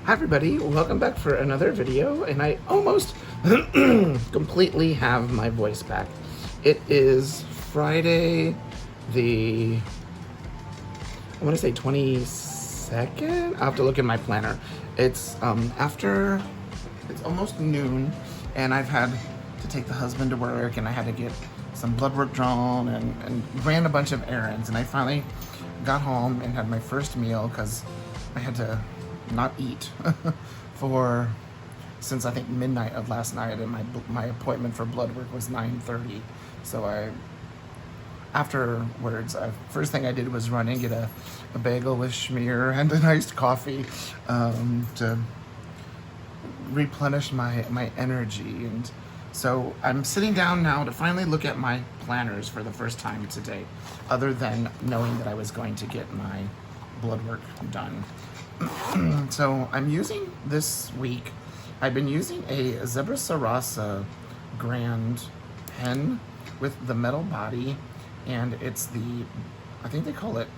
Hi everybody, welcome back for another video, and I almost completely have my voice back. It is Friday the, I want to say 22nd? I'll have to look in my planner. It's it's almost noon, and I've had to take the husband to work, and I had to get some blood work drawn and ran a bunch of errands, and I finally got home and had my first meal because I had to not eat since I think midnight of last night, and my appointment for blood work was 9:30. So afterwards, first thing I did was run and get a bagel with schmear and an iced coffee to replenish my energy. And so I'm sitting down now to finally look at my planners for the first time today, other than knowing that I was going to get my blood work done. So I'm using this week, I've been using a Zebra Sarasa Grand pen with the metal body, and it's I think they call it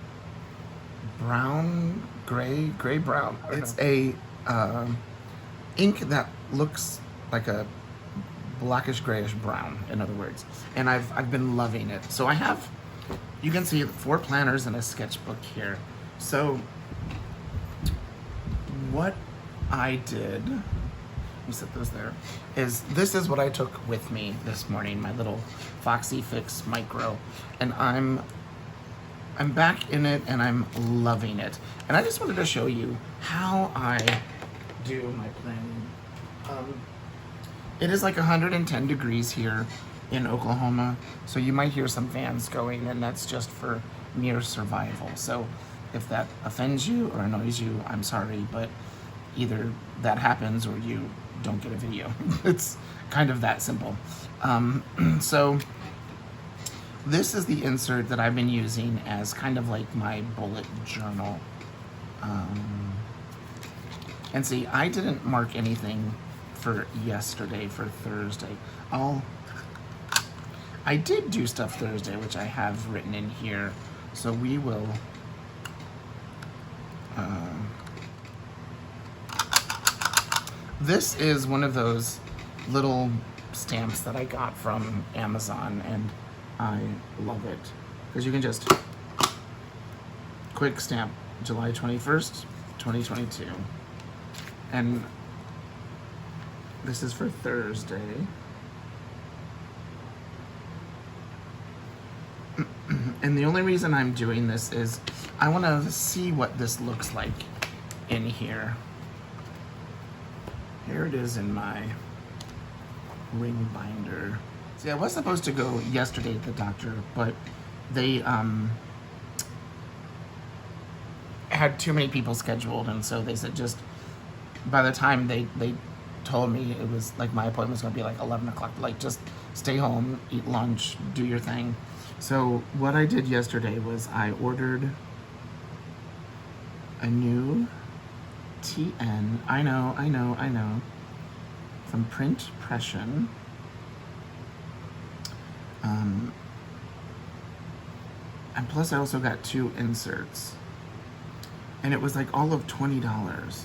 brown, gray brown. It's a ink that looks like a blackish grayish brown, in other words, and I've been loving it. So I have, you can see 4 planners and a sketchbook here. So what I did, let me set those there, this is what I took with me this morning, my little Foxy Fix Micro, and I'm back in it and I'm loving it. And I just wanted to show you how I do my planning. It is like 110 degrees here in Oklahoma, so you might hear some fans going, and that's just for mere survival. So if that offends you or annoys you, I'm sorry, but either that happens or you don't get a video. It's kind of that simple. So this is the insert that I've been using as kind of like my bullet journal. And see, I didn't mark anything for yesterday, for Thursday. I did do stuff Thursday, which I have written in here. So we will this is one of those little stamps that I got from Amazon, and I love it because you can just quick stamp July 21st, 2022. And this is for Thursday. And the only reason I'm doing this is I want to see what this looks like in here. Here it is in my ring binder. See, I was supposed to go yesterday to the doctor, but they had too many people scheduled, and so they said just by the time they told me it was like my appointment was going to be like 11 o'clock, like just stay home, eat lunch, do your thing. So what I did yesterday was I ordered a new TN, I know, from Pression. And plus I also got 2 inserts. And it was like all of $20.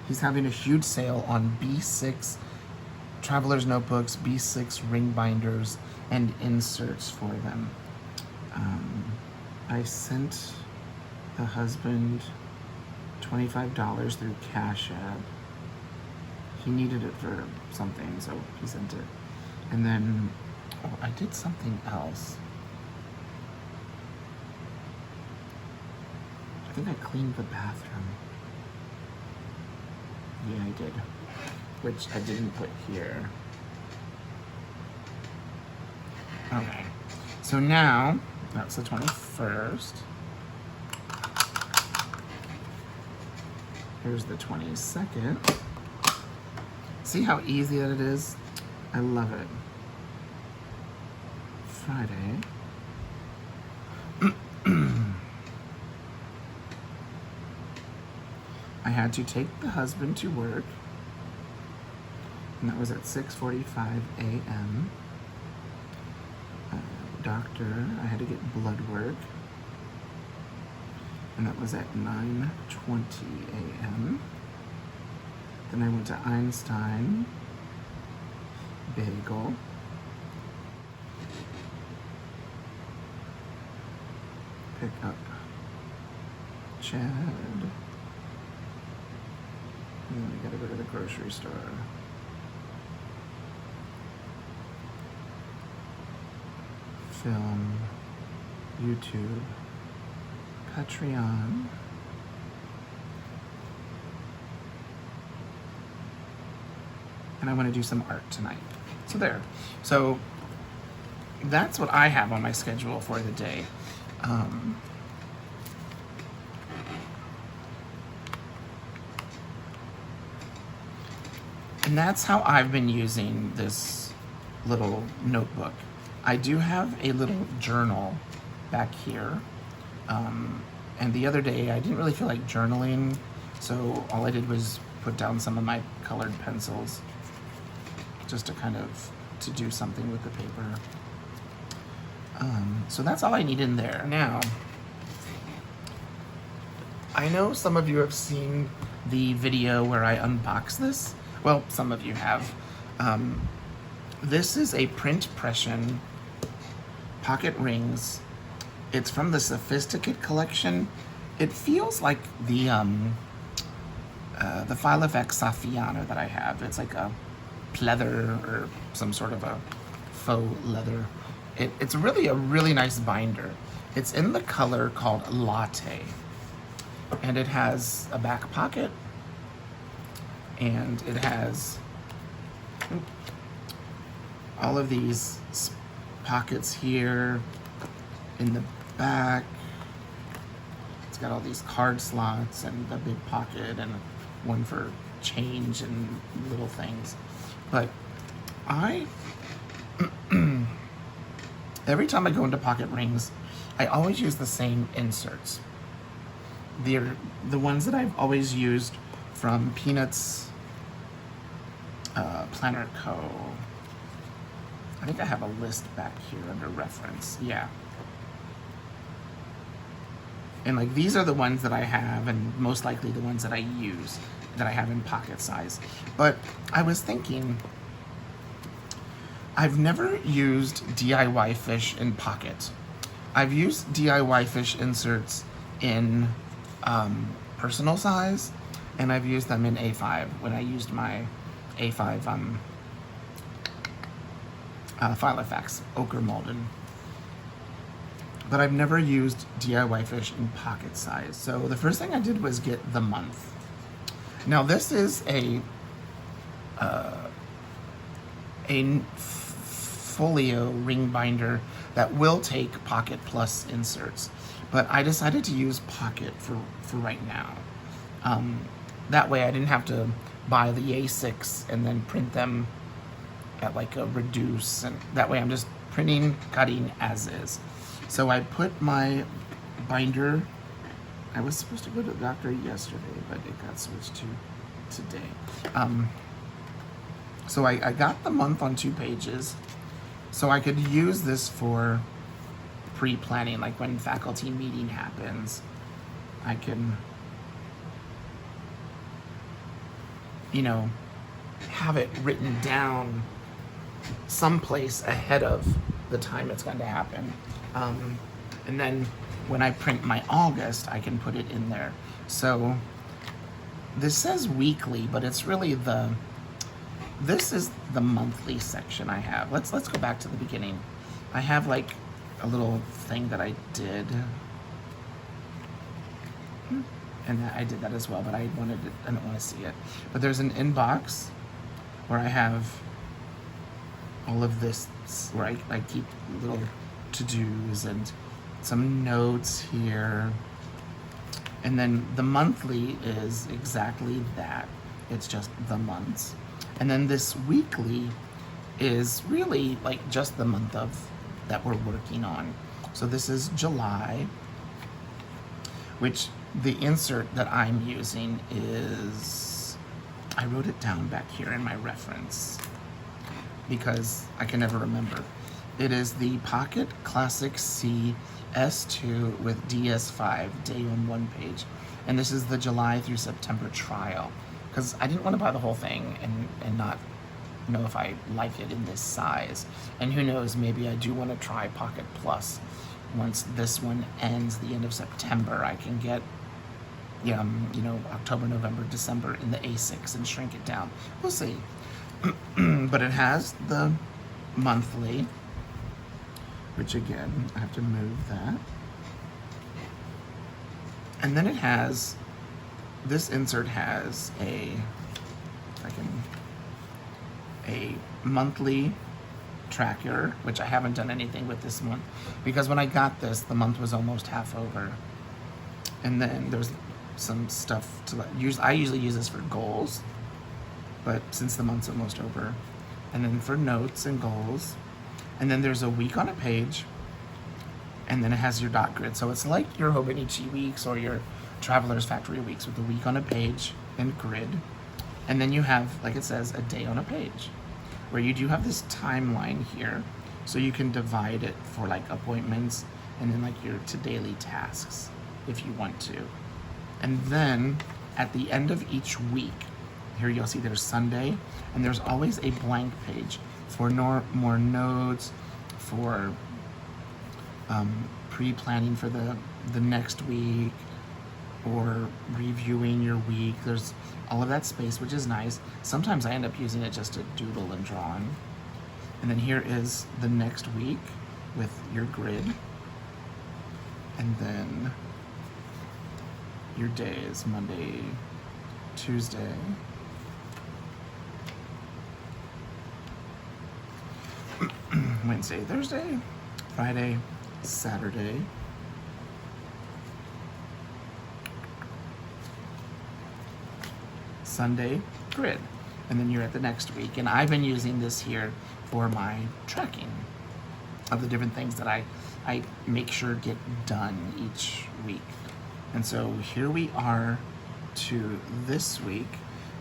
He's having a huge sale on B6 traveler's notebooks, B6 ring binders, and inserts for them. I sent the husband $25 through Cash App. He needed it for something, so he sent it. And then, I did something else. I think I cleaned the bathroom. Yeah, I did. Which I didn't put here. Okay. So now, that's the 21st. Here's the 22nd. See how easy that it is? I love it. Friday. I had to take the husband to work, and that was at 6:45 a.m. Doctor, I had to get blood work, and that was at 9:20 a.m. Then I went to Einstein, bagel, pick up Chad, and then we gotta go to the grocery store. Film, YouTube, Patreon, and I want to do some art tonight. So there. So that's what I have on my schedule for the day. And that's how I've been using this little notebook. I do have a little journal back here. And the other day I didn't really feel like journaling, so all I did was put down some of my colored pencils just to kind of to do something with the paper. So that's all I need in there. Now, I know some of you have seen the video where I unbox this. Well, some of you have. This is a print Pression pocket rings. It's from the Sophisticate collection. It feels like the File Effects Saffiano that I have. It's like a pleather or some sort of a faux leather. It's really a really nice binder. It's in the color called Latte. And it has a back pocket. And it has all of these pockets here in the back. It's got all these card slots and a big pocket and one for change and little things. But every time I go into pocket rings, I always use the same inserts. They're the ones that I've always used from Peanuts Planner Co. I think I have a list back here under reference. Yeah. And like these are the ones that I have, and most likely the ones that I use, that I have in pocket size. But I was thinking, I've never used DIYFISH in pocket. I've used DIYFISH inserts in personal size, and I've used them in A5 when I used my A5 File Effects Ochre Malden. But I've never used DIYFISH in pocket size. So the first thing I did was get the month. Now this is a folio ring binder that will take Pocket Plus inserts, but I decided to use Pocket for right now. That way I didn't have to buy the A6 and then print them at like a reduce, and that way I'm just printing, cutting as is. So I put my binder, I was supposed to go to the doctor yesterday, but it got switched to today. So I got the month on 2 pages, so I could use this for pre-planning, like when faculty meeting happens, I can, you know, have it written down someplace ahead of the time it's going to happen. And then when I print my August, I can put it in there. So this says weekly, but it's really this is the monthly section I have. Let's go back to the beginning. I have like a little thing that I did, and I did that as well, but I don't want to see it. But there's an inbox where I have all of this, where I keep little to-dos and some notes here. And then the monthly is exactly that. It's just the months. And then this weekly is really like just the month of that we're working on. So this is July, which the insert that I'm using is, I wrote it down back here in my reference because I can never remember. It is the Pocket Classic C S2 with DS5 day on 1 page. And this is the July through September trial. because I didn't want to buy the whole thing and not know if I like it in this size. And who knows, maybe I do want to try Pocket Plus. Once this one ends the end of September, I can get October, November, December in the A6 and shrink it down. We'll see. But it has the monthly, which again, I have to move that. And then it has, this insert has a monthly tracker, which I haven't done anything with this month, because when I got this, the month was almost half over. And then there's some stuff to use. I usually use this for goals, but since the month's almost over. And then for notes and goals. And then there's a week on a page. And then it has your dot grid. So it's like your Hobonichi weeks or your Traveler's Factory weeks with a week on a page and grid. And then you have, like it says, a day on a page, where you do have this timeline here. So you can divide it for like appointments and then like your to daily tasks if you want to. And then at the end of each week, here you'll see there's Sunday, and there's always a blank page for more notes, for pre-planning for the next week, or reviewing your week. There's all of that space, which is nice. Sometimes I end up using it just to doodle and draw on. And then here is the next week with your grid. And then your days, Monday, Tuesday, Wednesday, Thursday, Friday, Saturday, Sunday, grid. And then you're at the next week. And I've been using this here for my tracking of the different things that I make sure get done each week. And so here we are to this week.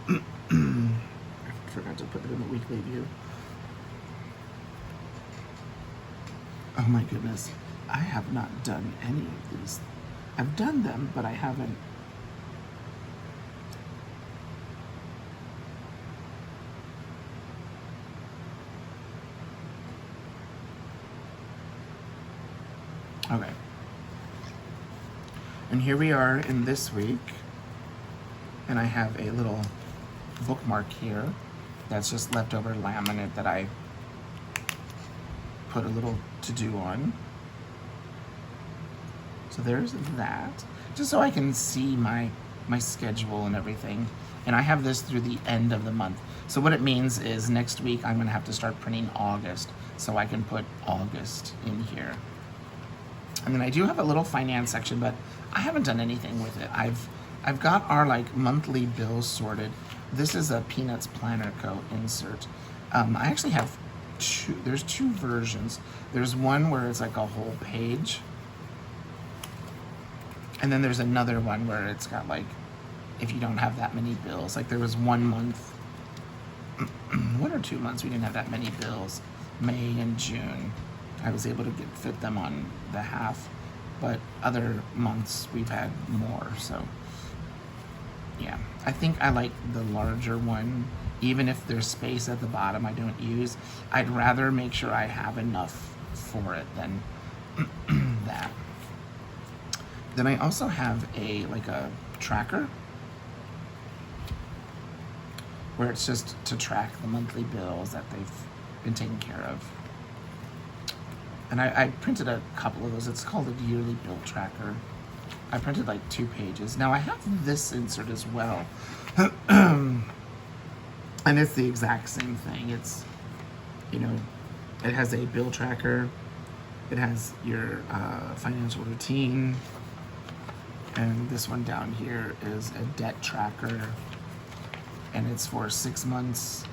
I forgot to put it in the weekly view. Oh my goodness, I have not done any of these. I've done them, but I haven't. Okay. And here we are in this week, and I have a little bookmark here that's just leftover laminate that I put a little to-do on. So there's that, just so I can see my schedule and everything. And I have this through the end of the month. So what it means is next week I'm gonna have to start printing August, so I can put August in here. And then I do have a little finance section, but I haven't done anything with it. I've got our like monthly bills sorted. This is a Peanuts Planner Co. insert. I actually have there's two versions. There's one where it's like a whole page. And then there's another one where it's got like, if you don't have that many bills, like there was 1 month, 1 or 2 months we didn't have that many bills, May and June. I was able to fit them on the half, but other months we've had more, so yeah. I think I like the larger one, even if there's space at the bottom I don't use. I'd rather make sure I have enough for it than that. Then I also have a tracker where it's just to track the monthly bills that they've been taken care of. And I printed a couple of those. It's called a yearly bill tracker. I printed like 2 pages. Now I have this insert as well. And it's the exact same thing. It's, it has a bill tracker. It has your financial routine. And this one down here is a debt tracker. And it's for 6 months,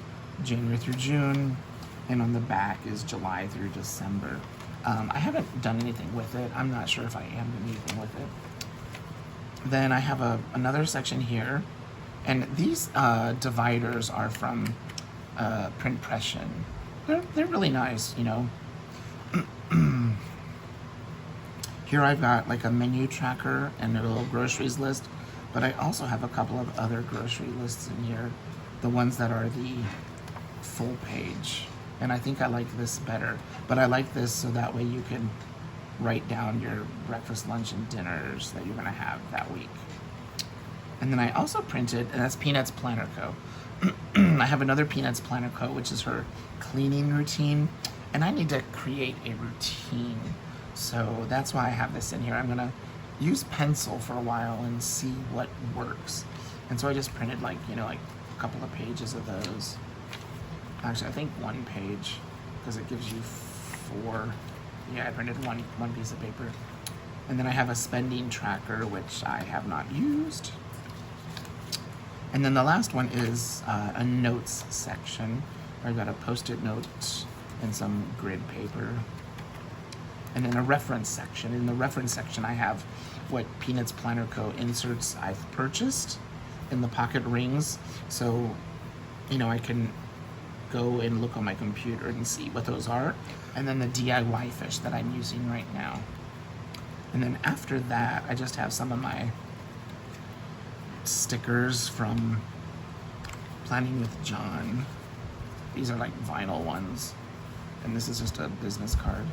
January through June. And on the back is July through December. I haven't done anything with it. I'm not sure if I am doing anything with it. Then I have another section here. And these dividers are from Print Pression. They're really nice, Here I've got like a menu tracker and a little groceries list, But I also have a couple of other grocery lists in here, the ones that are the full page. And I think I like this better. But I like this so that way you can write down your breakfast, lunch, and dinners that you're gonna have that week. And then I also printed, and that's Peanuts Planner Co. I have another Peanuts Planner Co, which is her cleaning routine. And I need to create a routine. So that's why I have this in here. I'm gonna use pencil for a while and see what works. And so I just printed like a couple of pages of those. Actually, I think one page, because it gives you 4. Yeah, I printed one piece of paper. And then I have a spending tracker, which I have not used. And then the last one is a notes section. I've got a post-it note and some grid paper. And then a reference section. In the reference section, I have what Peanuts Planner Co. inserts I've purchased in the pocket rings. So, I can go and look on my computer and see what those are. And then the DIYFISH that I'm using right now. And then after that, I just have some of my stickers from Planning with John. These are like vinyl ones. And this is just a business card.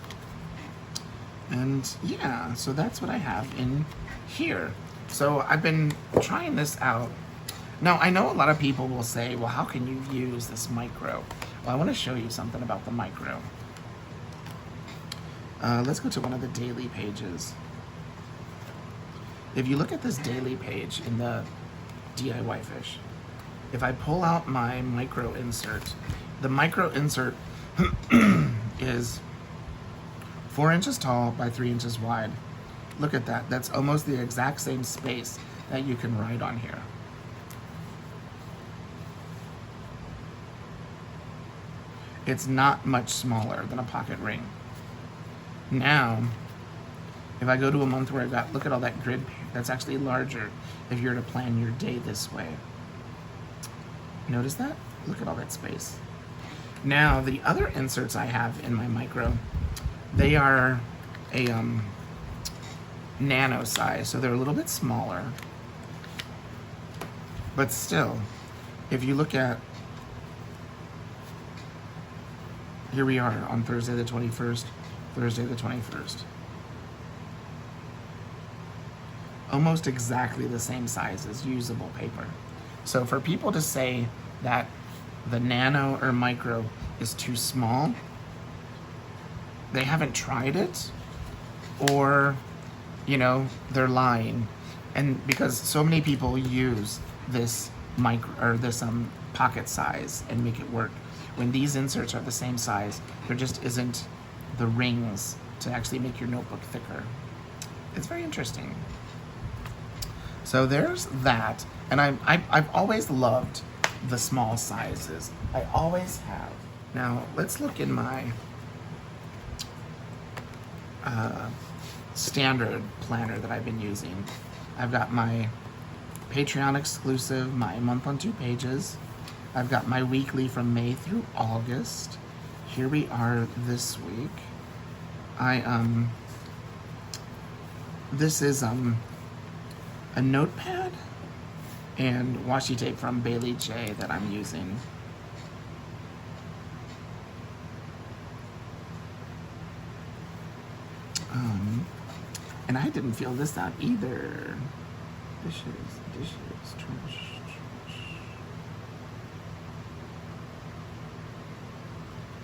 And yeah, so that's what I have in here. So I've been trying this out. Now, I know a lot of people will say, well, how can you use this micro? Well, I want to show you something about the micro. Let's go to one of the daily pages. If you look at this daily page in the DIYFISH, if I pull out my micro insert, the micro insert is 4 inches tall by 3 inches wide. Look at that. That's almost the exact same space that you can write on here. It's not much smaller than a pocket ring. Now, if I go to a month where I've got, look at all that grid, that's actually larger if you're to plan your day this way. Notice that? Look at all that space. Now, the other inserts I have in my micro, they are a nano size, so they're a little bit smaller. But still, if you look at, here we are on Thursday the 21st, Thursday the 21st. Almost exactly the same size as usable paper. So for people to say that the nano or micro is too small, they haven't tried it, or they're lying. And because so many people use this micro or this pocket size and make it work, when these inserts are the same size, there just isn't the rings to actually make your notebook thicker. It's very interesting. So there's that, and I've always loved the small sizes. I always have. Now let's look in my standard planner that I've been using. I've got my Patreon exclusive, my month on 2 pages. I've got my weekly from May through August. Here we are this week. This is a notepad and washi tape from Bailey J that I'm using. And I didn't feel this out either. Dishes, trash.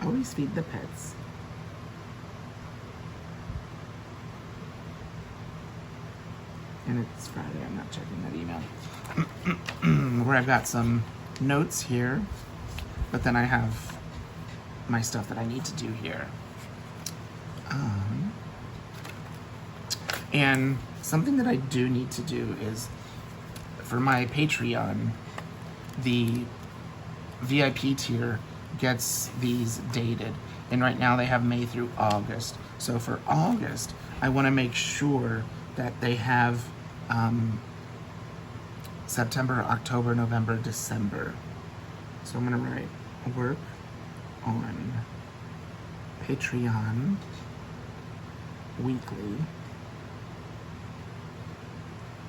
Always feed the pets. And it's Friday, I'm not checking that email. Where I've got some notes here, but then I have my stuff that I need to do here. And something that I do need to do is, for my Patreon, the VIP tier gets these dated. And right now they have May through August. So for August, I want to make sure that they have September, October, November, December. So I'm going to write work on Patreon weekly,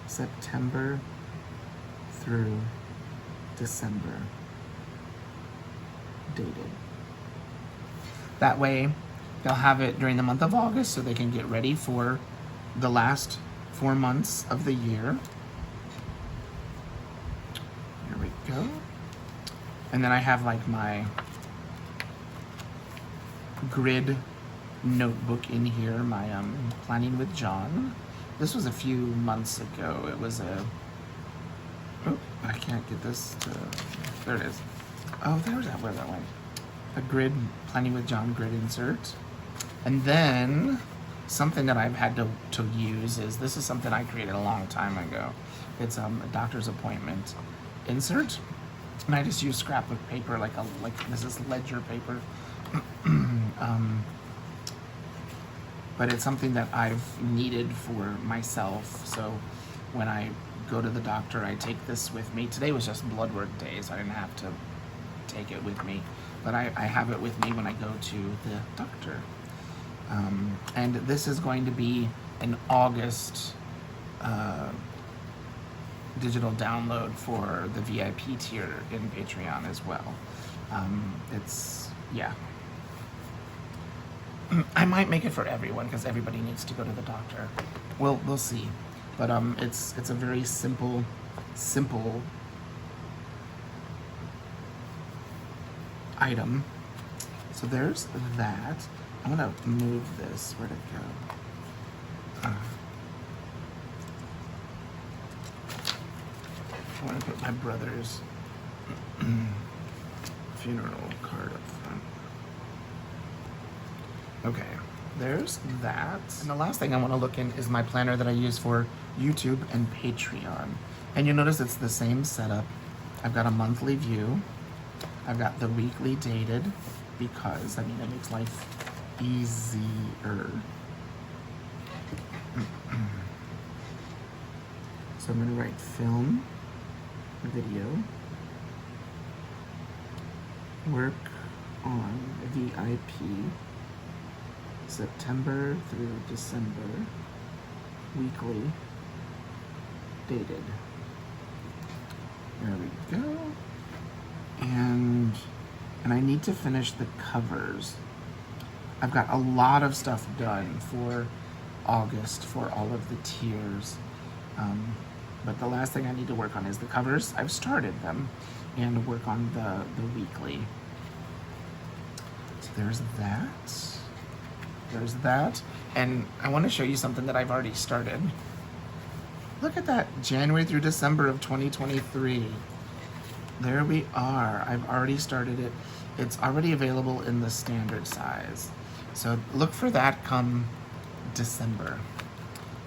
September, through December dated. That way, they'll have it during the month of August so they can get ready for the last 4 months of the year. Here we go. And then I have like my grid notebook in here, my planning with John. This was a few months ago. It was a, oh, I can't get this to, there it is. Oh, there's that, where that went. A grid, planning with John grid insert. And then something that I've had to use is, this is something I created a long time ago. It's a doctor's appointment insert. And I just use scrapbook paper, like this is ledger paper. But it's something that I've needed for myself. So when I go to the doctor, I take this with me. Today was just blood work day, so I didn't have to take it with me. But I have it with me when I go to the doctor. And this is going to be an August digital download for the VIP tier in Patreon as well. It's, yeah. I might make it for everyone because everybody needs to go to the doctor. We'll see. But it's a very simple item. So there's that. I'm gonna move this. Where'd it go? I want to put my brother's funeral card up front. Okay, there's that. And the last thing I want to look in is my planner that I use for YouTube and Patreon. And you notice it's the same setup. I've got a monthly view. I've got the weekly dated because, I mean, it makes life easier. So I'm going to write film, video, work on VIP, September through December, weekly, dated. There we go. And I need to finish the covers. I've got a lot of stuff done for August for all of the tiers. But the last thing I need to work on is the covers. I've started them and work on the weekly. So there's that. There's that. And I want to show you something that I've already started. Look at that, January through December of 2023. There we are. I've already started it. It's already available in the standard size. So look for that come December.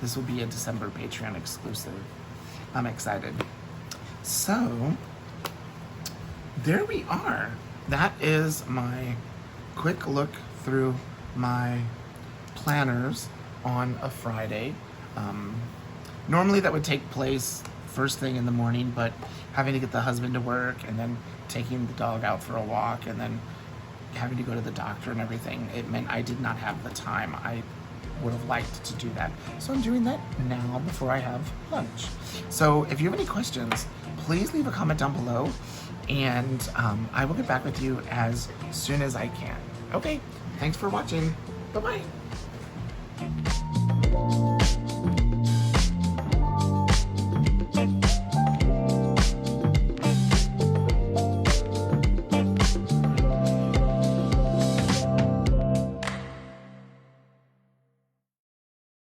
This will be a December Patreon exclusive. I'm excited. So, there we are. That is my quick look through my planners on a Friday. Normally that would take place first thing in the morning, but having to get the husband to work and then taking the dog out for a walk and then having to go to the doctor and everything, it meant I did not have the time. I would have liked to do that. So I'm doing that now before I have lunch. So if you have any questions, please leave a comment down below and I will get back with you as soon as I can. Okay, thanks for watching. Bye-bye.